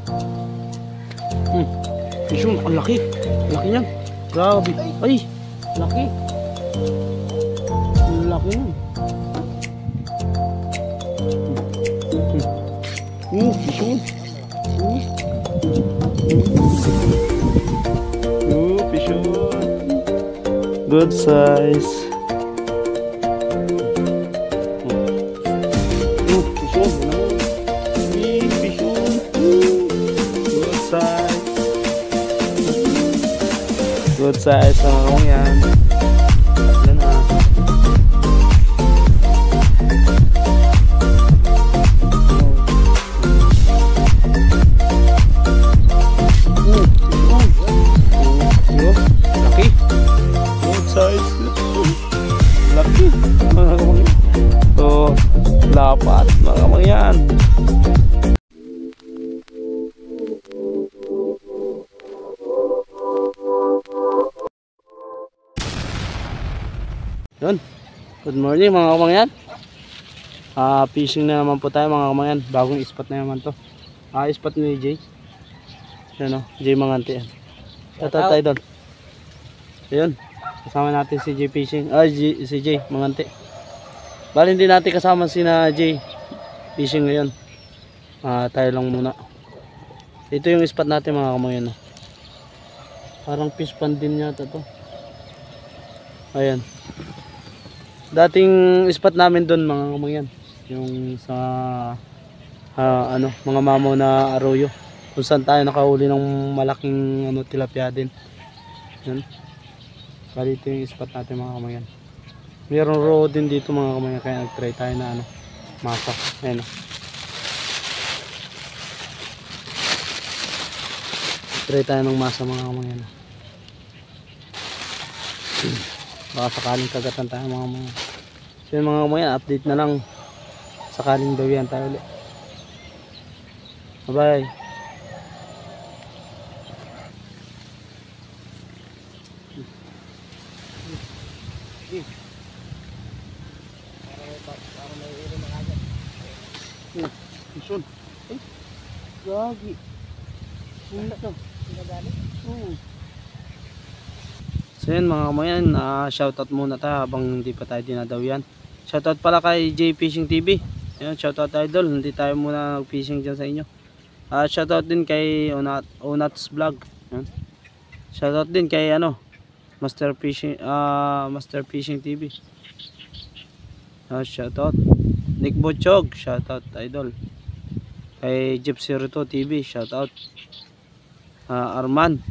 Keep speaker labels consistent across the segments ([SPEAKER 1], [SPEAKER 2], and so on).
[SPEAKER 1] Yun, ang laki. Ang laki niyan. Grabe. Ay, laki. Ang laki niyan. Yun. Fish on. Good size. Good size ang yan. Yan na. Laki. Good size. Laki. So, lapat mga kamangyan. Yun. Good morning mga kamangyan. Fishing na naman po tayo mga kamangyan. Bagong spot na naman to. Spot ni Jay. Yan o, Jay Mangante yan. Shout out tayo doon. Ayun. Kasama natin si Jay Fishing. Si Jay Mangante. Bali hindi natin kasama si na Jay Fishing ngayon. Tayo lang muna. Ito yung spot natin mga kamangyan. Parang fish pond din yata to. Ayan. Dating spot namin doon mga kamangyan, yung sa mga mamaw na arroyo, kung saan tayo nakahuli ng malaking tilapia din. Yan. Bali ito yung spot natin mga kamangyan. Mayroong road din dito mga kamangyan, kaya nag-try tayo na masa. Ayan. Try tayo ng masa mga kamangyan. Baka sakaling kagatan tayo mga so mga kamangyan, update na lang sakaling dawihan tayo ulit. Bye bye. Isun. Gagi. So yun mga kamangyan, shoutout muna tayo habang hindi pa tayo dinadawian. Shoutout pala kay Jay Fishing TV. Ayun, shoutout idol, hindi tayo muna nag-fishing dyan sa inyo. Shoutout din kay Onats Vlog. Ayun. Shoutout din kay Master Fishing TV. Shoutout Nick Bochog, shoutout idol. Kay Jeep02 TV, shoutout. Arman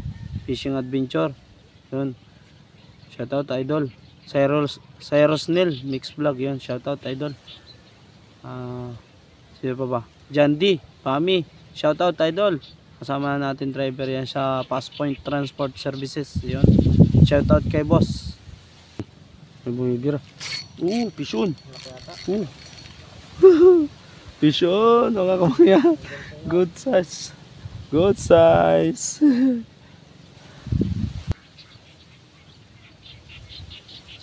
[SPEAKER 1] Fishing Adventure. Yun. Shoutout idol. Cyrus Nil Mix Vlog, yun. Shoutout idol. Sino pa ba? Jandy Pami, shoutout idol. Kasama natin driver yan sa Passpoint Transport Services, yun. Shoutout kay boss. May bumibira. Pishon. Pishon, mga kamangyan. Good size. Good size.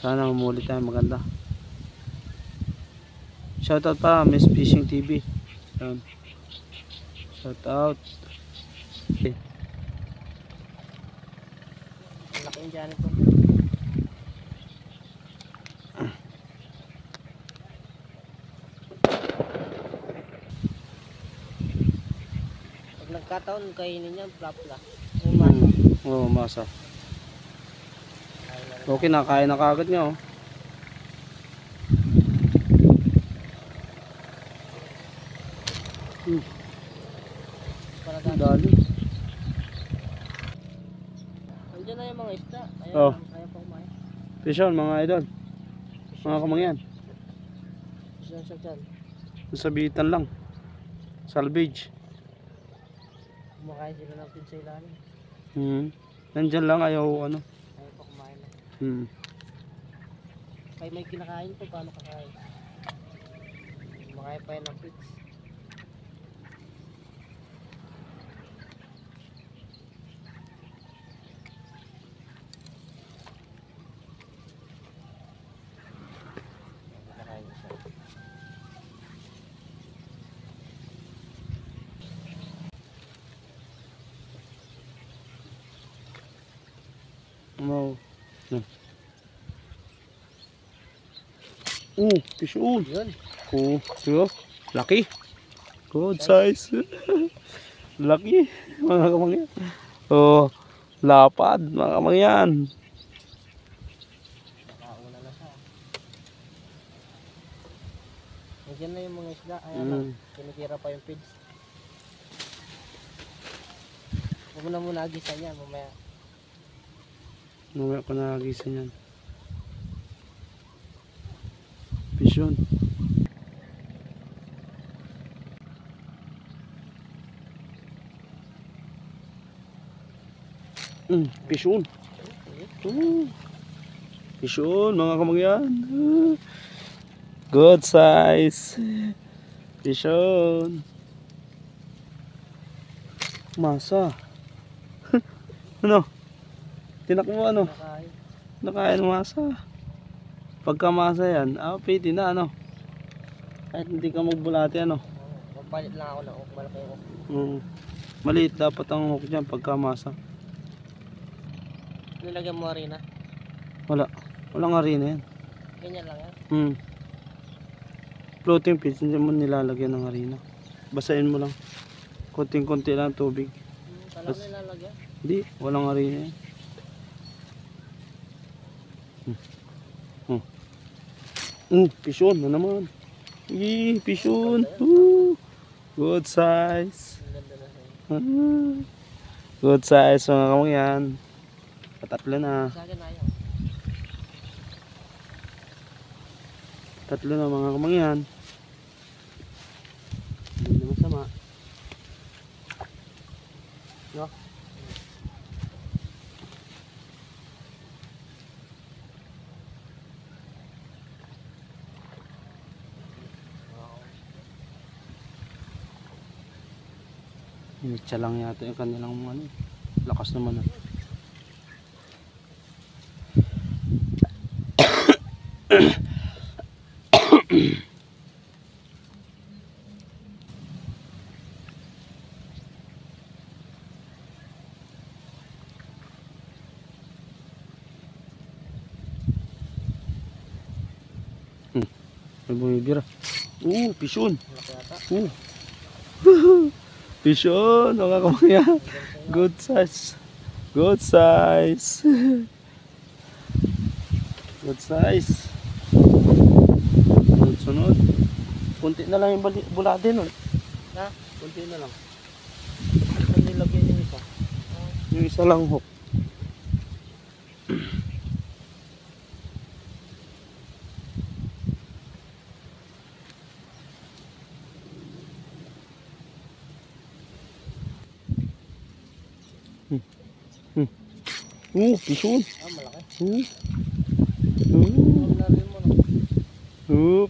[SPEAKER 1] Sana umuli tayo maganda. Shoutout pa Miss Fishing TV. Yun. Shoutout. Okay.
[SPEAKER 2] Laki yung dyan ito. Pag nagkataon kainin niya, plapla.
[SPEAKER 1] Oo, masa. Okay, nakain na kagad niya oh. Dali.
[SPEAKER 2] Andiyan na yung mga isda.
[SPEAKER 1] Oh.
[SPEAKER 2] Kaya pa kumain.
[SPEAKER 1] Fishon mga idol. Mga kamangyan.
[SPEAKER 2] Isda siya dyan.
[SPEAKER 1] Sabitan lang. Salvage.
[SPEAKER 2] Kumakain sila ng pinsa ilalim.
[SPEAKER 1] Nandyan lang, ayaw
[SPEAKER 2] Kaya pa kumain na. Kaya may kinakain to, paano kakain? Kumakain pa yan ng pits.
[SPEAKER 1] Ano? Pishon.
[SPEAKER 2] Yun.
[SPEAKER 1] Diba? Laki. Good size. Laki. Mga kamangyan. Lapad. Mga kamangyan.
[SPEAKER 2] Nakauna na siya. Nandiyan na yung mga isda. Ayan na. Tinitira pa yung feeds. Huwag mo na muna agisan yan mamaya.
[SPEAKER 1] Mamaya ko nakagisan yan. Pishon. Pishon. Pishon, mga kamangyan. Good size. Pishon. Masa. Ano? Tinakbo ano?
[SPEAKER 2] Nakain.
[SPEAKER 1] Nakain masa. Pagka masa yan, pwede na ano. Kahit hindi ka magbulati ano.
[SPEAKER 2] Magpalit lang ako ng hook. Malaki yung hook.
[SPEAKER 1] Maliit dapat ang hook dyan pagka masa.
[SPEAKER 2] Nilagyan mo harina.
[SPEAKER 1] Wala. Walang harina yan.
[SPEAKER 2] Ganyan lang yan.
[SPEAKER 1] Floating fish, hindi mo nilalagyan ng harina. Basahin mo lang. Konting-konti lang tubig.
[SPEAKER 2] Talagang nilalagyan.
[SPEAKER 1] Hindi, walang harina yan. Pishon na naman. Pishon. Good size.
[SPEAKER 2] Ang ganda na siya.
[SPEAKER 1] Good size mga kamangyan. Patatlo na.
[SPEAKER 2] Sa akin ayaw.
[SPEAKER 1] Tatlo na mga kamangyan. Hindi na masama. No? Initsa lang yata yung kanilang ano. Lakas naman. May bumibira. Pishon.
[SPEAKER 2] Malaki yata.
[SPEAKER 1] Pishon, mga kamangyan. Good size. Good size. Good size. Sunod. Kunti na lang yung bulate nun.
[SPEAKER 2] Ha?
[SPEAKER 1] Kunti na lang.
[SPEAKER 2] Saan nilagyan yung isa?
[SPEAKER 1] Yung isa lang hook. Pishon.
[SPEAKER 2] Malaki.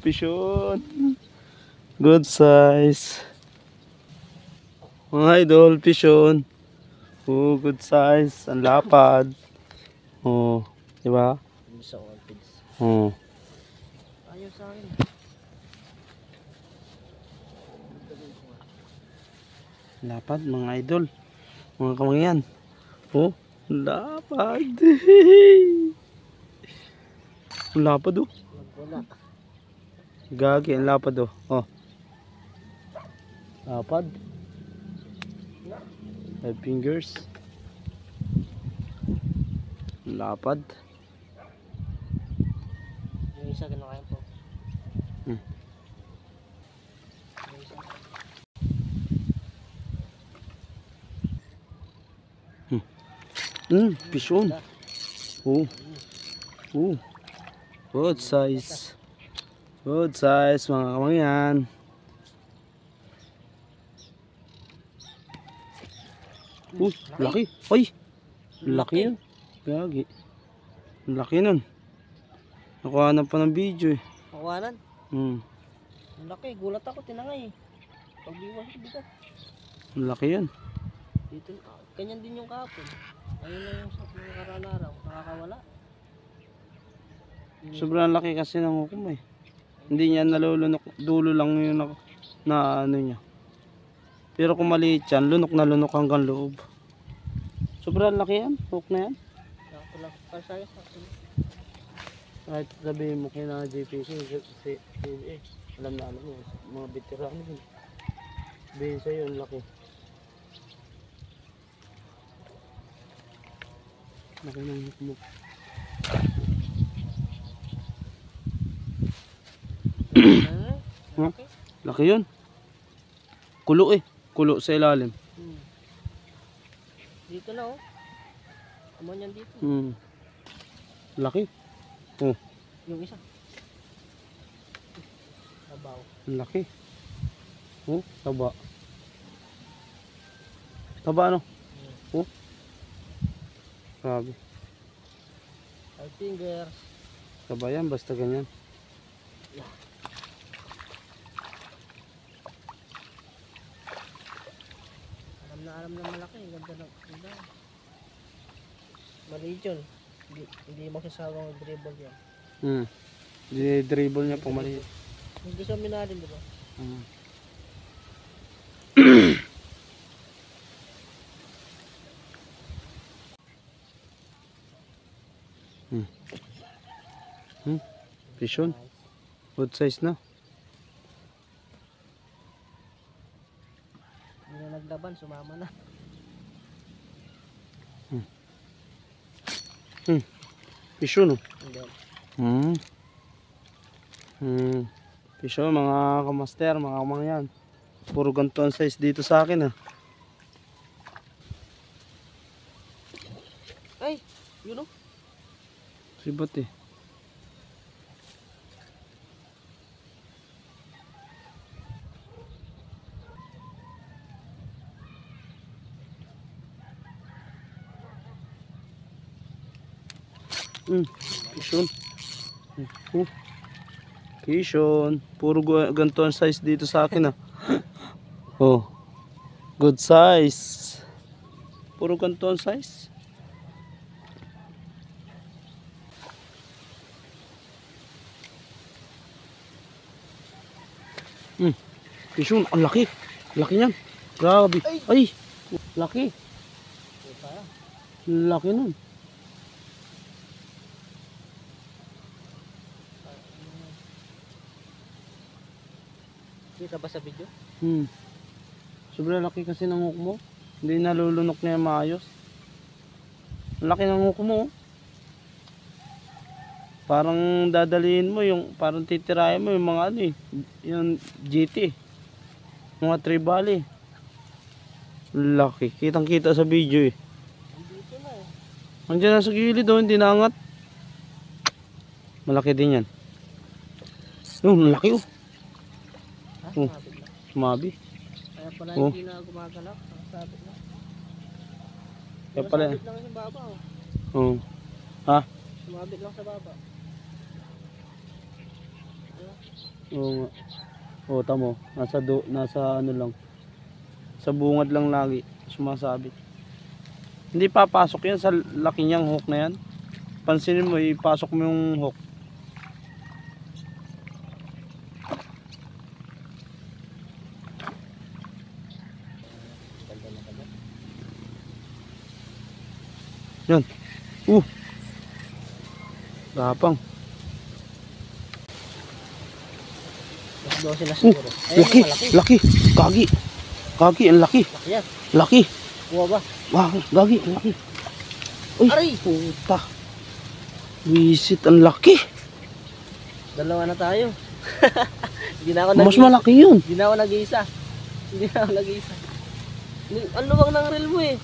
[SPEAKER 1] Pishon. Good size. Mga idol, pishon. Good size. Ang lapad. Diba?
[SPEAKER 2] Bisa all feeds. Ayaw sa akin.
[SPEAKER 1] Lapad mga idol. Mga kamangyan. Lapad. Ang lapad
[SPEAKER 2] Wala.
[SPEAKER 1] Gagi, ang lapad Lapad. 5 fingers. Ang lapad.
[SPEAKER 2] Yung isa kinakain po. Yung isa.
[SPEAKER 1] Pishon. Good size. Good size mga kamangyan. Laki. Ay! Laki yun. Gagi. Laki nun. Nakuha na pa ng video
[SPEAKER 2] Makuhanan.
[SPEAKER 1] Ang
[SPEAKER 2] Ang laki. Gulat ako. Tinangay. Pagbiwas ko bigat.
[SPEAKER 1] laki yan.
[SPEAKER 2] Dito. Ganyan din yung kahapon. Ayun na yung sa mga nakaraan araw. Nakakawala.
[SPEAKER 1] Sobrang laki kasi ng hukom Hindi niya nalulunok. Dulo lang yung na ano niya. Pero kung maliit yan, lunok na lunok hanggang loob. Sobrang laki yan. Hook na yan.
[SPEAKER 2] sakto lang. Para sa akin, sakto lang.
[SPEAKER 1] Kahit sabihin mo kay na JPC, alam na alam mo, mga veterano yun. Sabihin sa'yo, ang laki. Laki ng hukmok. Huh?
[SPEAKER 2] Okay.
[SPEAKER 1] Laki yun. Kulo eh. Kulo sa ilalim.
[SPEAKER 2] Dito na oh. Aman yan dito.
[SPEAKER 1] Laki. Oh,
[SPEAKER 2] Yung isa. Tabaw.
[SPEAKER 1] ang laki. Oh, taba. Taba ano? Oh. Grabe.
[SPEAKER 2] 5 fingers.
[SPEAKER 1] Taba yan, basta ganyan.
[SPEAKER 2] Alam na malaki. Ganda na. Ganda. Maliit yun. Hindi magsasawang dribble yan.
[SPEAKER 1] Dinidribble niya pang maliit.
[SPEAKER 2] Gusto sa minalin, di ba?
[SPEAKER 1] Vision. Good size na.
[SPEAKER 2] Hindi na naglaban, sumama na.
[SPEAKER 1] Vision oh.
[SPEAKER 2] Hindi.
[SPEAKER 1] Vision mga kamaster, mga kamang yan. Puro ganito ang size dito sa akin ah.
[SPEAKER 2] Ay, yun oh.
[SPEAKER 1] Sibot eh. Vision. Vision. Puro ganito ang size dito sa akin ah. Oh. Good size. Puro ganito ang size. Vision, ang laki. Laki niyan. Grabe. Ay, laki. Laki nun.
[SPEAKER 2] Kita ba sa video?
[SPEAKER 1] Sobrang laki kasi ng hook mo. Hindi nalulunok niya maayos. Ang laki ng hook mo. Parang dadalihin mo yung, parang titirahin mo yung mga ano eh. Yung GT. Mga tribali. Laki. Kitang kita sa video eh.
[SPEAKER 2] Dito na eh.
[SPEAKER 1] Andiyan na sa gilid oh, hindi naangat. Malaki din yan. Yung laki oh.
[SPEAKER 2] Ha?
[SPEAKER 1] Oh.
[SPEAKER 2] Sabit na.
[SPEAKER 1] Sumabi.
[SPEAKER 2] Kaya pala
[SPEAKER 1] Oh.
[SPEAKER 2] hindi na gumagalak. Sabit na.
[SPEAKER 1] Kaya pala.
[SPEAKER 2] Sabit lang sa baba oh.
[SPEAKER 1] Oh. Ha?
[SPEAKER 2] Sumabit lang sa baba.
[SPEAKER 1] Oo nga. Oo, tamo. Nasa ano lang. Sa bungad lang lagi. Sumasabit. Hindi papasok yan sa laki niyang hook na yan. Pansinin mo, ipasok mo yung hook. Yan. Gapang.
[SPEAKER 2] Mas 12 na siguro. Ayun,
[SPEAKER 1] Laki.
[SPEAKER 2] malaki.
[SPEAKER 1] Laki. Gagi. Gagi, ang laki.
[SPEAKER 2] Laki yan.
[SPEAKER 1] Laki.
[SPEAKER 2] Kuha ba?
[SPEAKER 1] Wah, gagi, ang laki. Uy,
[SPEAKER 2] Aray!
[SPEAKER 1] puta. Wisit, ang laki.
[SPEAKER 2] Dalawa na tayo. Hindi na ako
[SPEAKER 1] Mas malaki yun.
[SPEAKER 2] Hindi na ako nag-iisa. Hindi na ako nag-iisa. Ang luwag ng reel mo eh.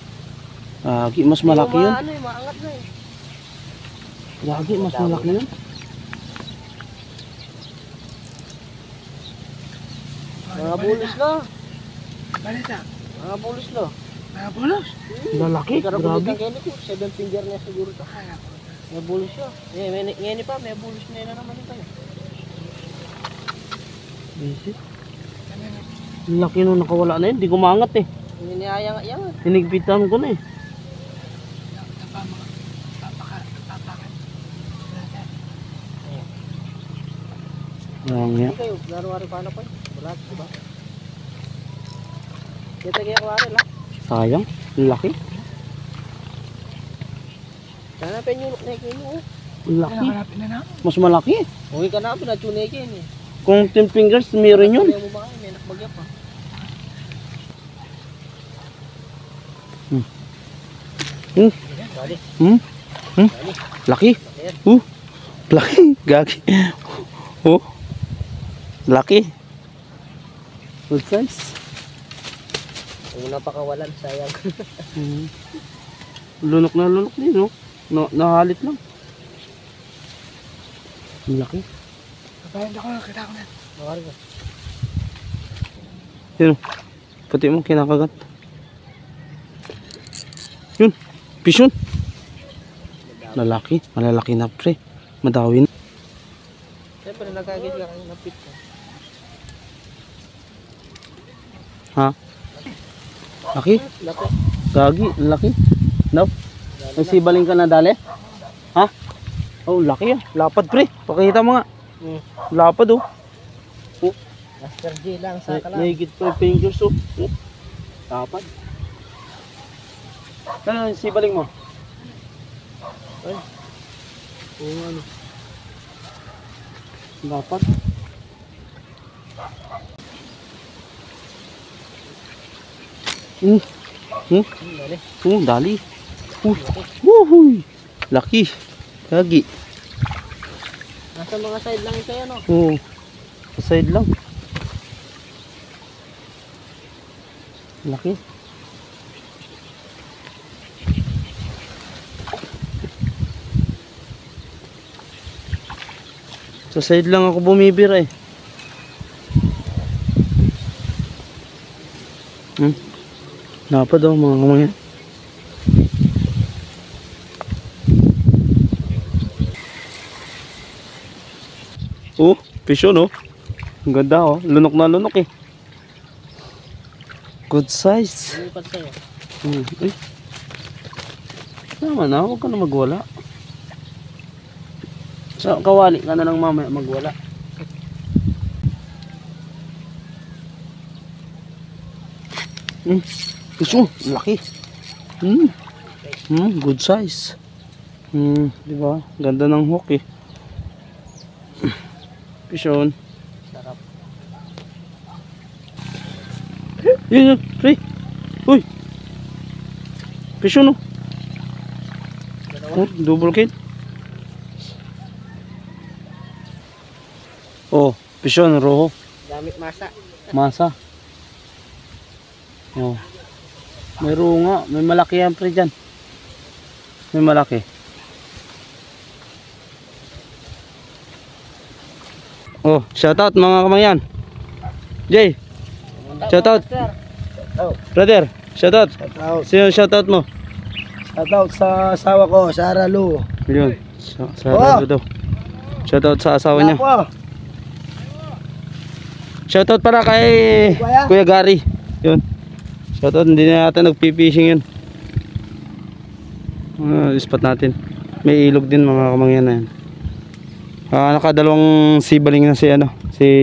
[SPEAKER 1] Gagi, mas malaki yun.
[SPEAKER 2] Ano eh, maangat na eh.
[SPEAKER 1] Gagi, mas malaki yun.
[SPEAKER 2] Mga bulos na.
[SPEAKER 3] Balita.
[SPEAKER 2] Mga bulos na.
[SPEAKER 3] Mga bulos.
[SPEAKER 1] Lalaki,
[SPEAKER 2] Grabe.
[SPEAKER 1] grabe.
[SPEAKER 2] Kaya ko, 7 finger niya siguro to. May bulos siya. Ngayon pa, may bulos na yun na naman tayo.
[SPEAKER 1] Wisit. Ang laki nung nakawala na yun. Di gumangat eh.
[SPEAKER 2] Hindi niyayang-yang.
[SPEAKER 1] Hinigpitan ko na eh. Lang
[SPEAKER 2] Hindi kayo, laro-laro pa na po. Bulat, diba? Kita kaya kuwari lang.
[SPEAKER 1] Sayang, ang laki.
[SPEAKER 2] Hanapin yung neke mo.
[SPEAKER 1] Ang laki.
[SPEAKER 3] Hanapin na na.
[SPEAKER 1] Mas malaki.
[SPEAKER 2] Uwi ka na, pinatsuneke yun eh.
[SPEAKER 1] Kung 10 fingers, meron yun.
[SPEAKER 2] Kaya mo ba kayo, may nakbagya pa.
[SPEAKER 1] Hmm.
[SPEAKER 2] Dali.
[SPEAKER 1] Hmm? Hmm?
[SPEAKER 2] Dali.
[SPEAKER 1] Laki.
[SPEAKER 2] Ayan.
[SPEAKER 1] Laki. Gagi. Laki. Good size.
[SPEAKER 2] Una pa kawalan, sayang.
[SPEAKER 1] Hmm. Lunok na lunok din, no? Nahalit lang. Ang laki.
[SPEAKER 3] Kapayan ako, kita ko na.
[SPEAKER 2] Mawari ka.
[SPEAKER 1] Yun. Puti mo, kinakagat. Yun. Fish yun. Lalaki. Malalaki na pre. Madawin.
[SPEAKER 2] Siyempre, nagkagit ka kayo napit ka.
[SPEAKER 1] Ha? Laki.
[SPEAKER 2] Laki.
[SPEAKER 1] Gagi. Laki. No? May sibaling ka na dali? Ha? Oh, laki ah. Lapad pre. Pakita mo nga. Lapad oh.
[SPEAKER 2] Master J lang, saka lang.
[SPEAKER 1] May higit pa yung fingers oh. Lapad. Ano yung sibaling mo?
[SPEAKER 2] Ay.
[SPEAKER 1] Oo ano. Lapad.
[SPEAKER 2] Dali.
[SPEAKER 1] Dali. Wuhuy. Laki. Gagi.
[SPEAKER 2] Nasa mga side lang ito yan, oh.
[SPEAKER 1] Oo. Sa side lang. Laki. Sa side lang ako bumibira eh. Napad oh mga kamangyan. Oh, fish yun oh. Ang ganda oh. Lunok na lunok eh. Good size.
[SPEAKER 2] Lumipat sa'yo.
[SPEAKER 1] Eh. Tama na, huwag ka na magwala. Sa kawali ka na lang mamaya magwala. Fish oh, laki. Good size. Di ba? Ganda ng hook eh. Fish on.
[SPEAKER 2] Sarap.
[SPEAKER 1] Yun, pre. Uy. Fish on oh. Oh, double kill. Oh, fish on, roho.
[SPEAKER 2] Gamit masa.
[SPEAKER 1] Masa. Oh. May runga, may malaki yan pre dyan. May malaki. Oh, shoutout mga kamangyan. Jay, shoutout. Brother, shoutout.
[SPEAKER 3] Shoutout.
[SPEAKER 1] Sino shoutout mo?
[SPEAKER 3] Shoutout sa asawa ko, Sarah Lu.
[SPEAKER 1] Yun. Sa daw. Shoutout sa asawa niya.
[SPEAKER 3] Ako.
[SPEAKER 1] Shoutout para kay Kuya Gary. Yun. Shoutout, hindi na natin nagpipishing yun. Spot natin. May ilog din mga kamangyan na yan. Nakadalawang sibaling na si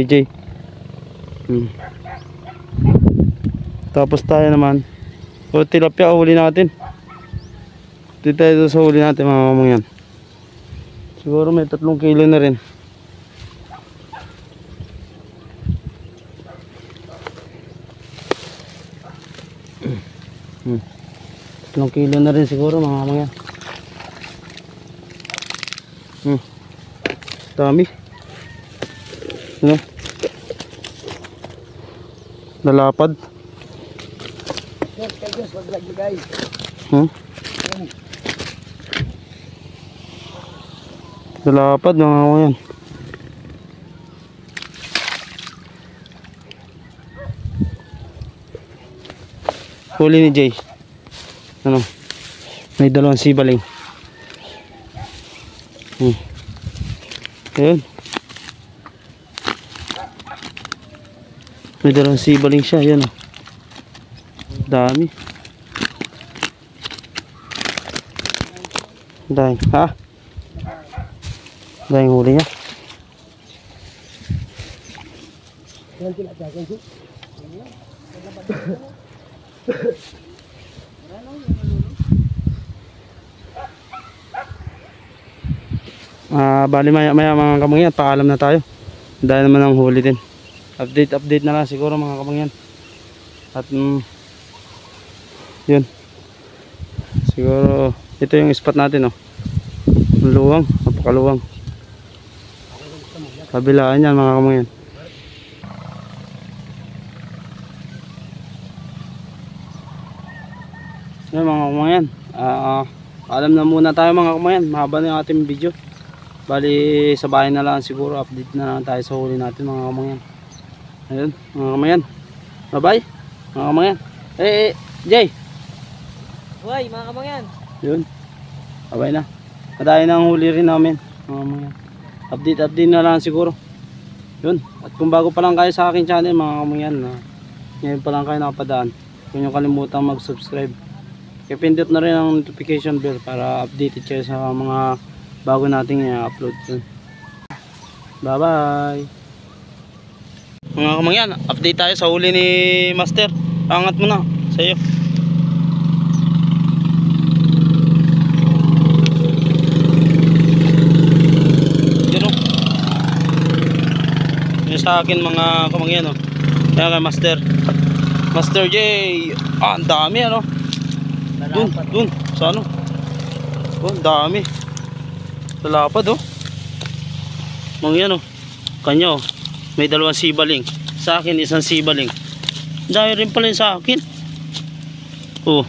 [SPEAKER 1] Jay. Tapos tayo naman. O tilapia huli natin. Dito tayo sa huli natin mga kamangyan. Siguro may 3 kilo na rin. Tatlong kilo na rin siguro mga kamangyan. Dami. Ano? Nalapad.
[SPEAKER 3] Yes, guys, wag guys.
[SPEAKER 1] Nalapad mga kamangyan. Huli ni Jay. Ano? May 2 sibaling. Ayun. May 2 sibaling siya. Ayan o. Dami. Dahil. Ha? Dahil huli niya.
[SPEAKER 3] Yan tilapia, guys.
[SPEAKER 1] Bali maya mga kamangyan, paalam na tayo. Dahil naman ang huli din. Update na lang siguro mga kamangyan. At yun. Siguro ito yung spot natin, oh. Ang luwang, napakaluwang. Kabilaan yan mga kamangyan. Yan mga kamangyan. Alam na muna tayo mga kamangyan. Mahaba na yung ating video. Bali sa bahay na lang siguro. Update na lang tayo sa huli natin mga kamangyan. Ayun mga kamangyan. Bye bye mga kamangyan. Jay.
[SPEAKER 2] Hoy, mga kamangyan.
[SPEAKER 1] Yun. Bye bye na. Madaya na ang huli rin namin mga kamangyan. Update na lang siguro. Yun. At kung bago pa lang kayo sa aking channel mga kamangyan, ngayon pa lang kayo nakapadaan, huwag nyo kalimutan mag-subscribe. Pindot na rin ang notification bell para updated kayo sa mga bago nating i-upload. Bye bye mga kamangyan. Update tayo sa huli ni Master. Angat mo na sa iyo. Yung sa akin mga kamangyan, oh. Kaya kay Master J. Ang dami ano. Dun sa ano. Oh, dami. Sa lapad, oh. Mangyan, oh. Kanya, oh. May dalawang sibaling. Sa akin isang sibaling. Dahil rin pala sa akin. Oh.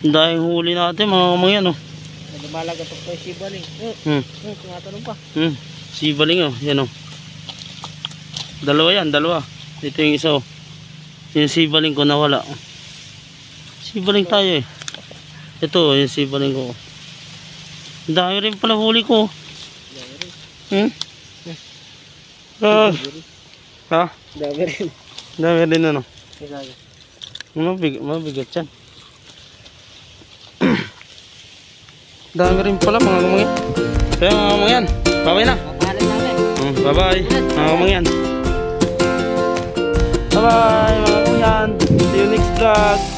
[SPEAKER 1] Dahil huli natin mga kamangyan, oh.
[SPEAKER 2] Lumalaga to pa yung sibaling. Tumatanong pa.
[SPEAKER 1] Sibaling, oh. Yan, oh. Dalawa yan, dalawa. Ito yung isa, oh. Yung sibaling ko nawala. Sibaling tayo, eh. Ito, yung sibaling ko. Dahil rin pala huli ko. Ha?
[SPEAKER 2] Dami rin.
[SPEAKER 1] Dami rin ano. Mabigat yan. Dami rin pala mga kamangyan. Kaya mga kamangyan, bye-bye na.
[SPEAKER 2] Papahalan namin.
[SPEAKER 1] Bye-bye mga kamangyan. Bye-bye mga kamangyan. See you next vlog.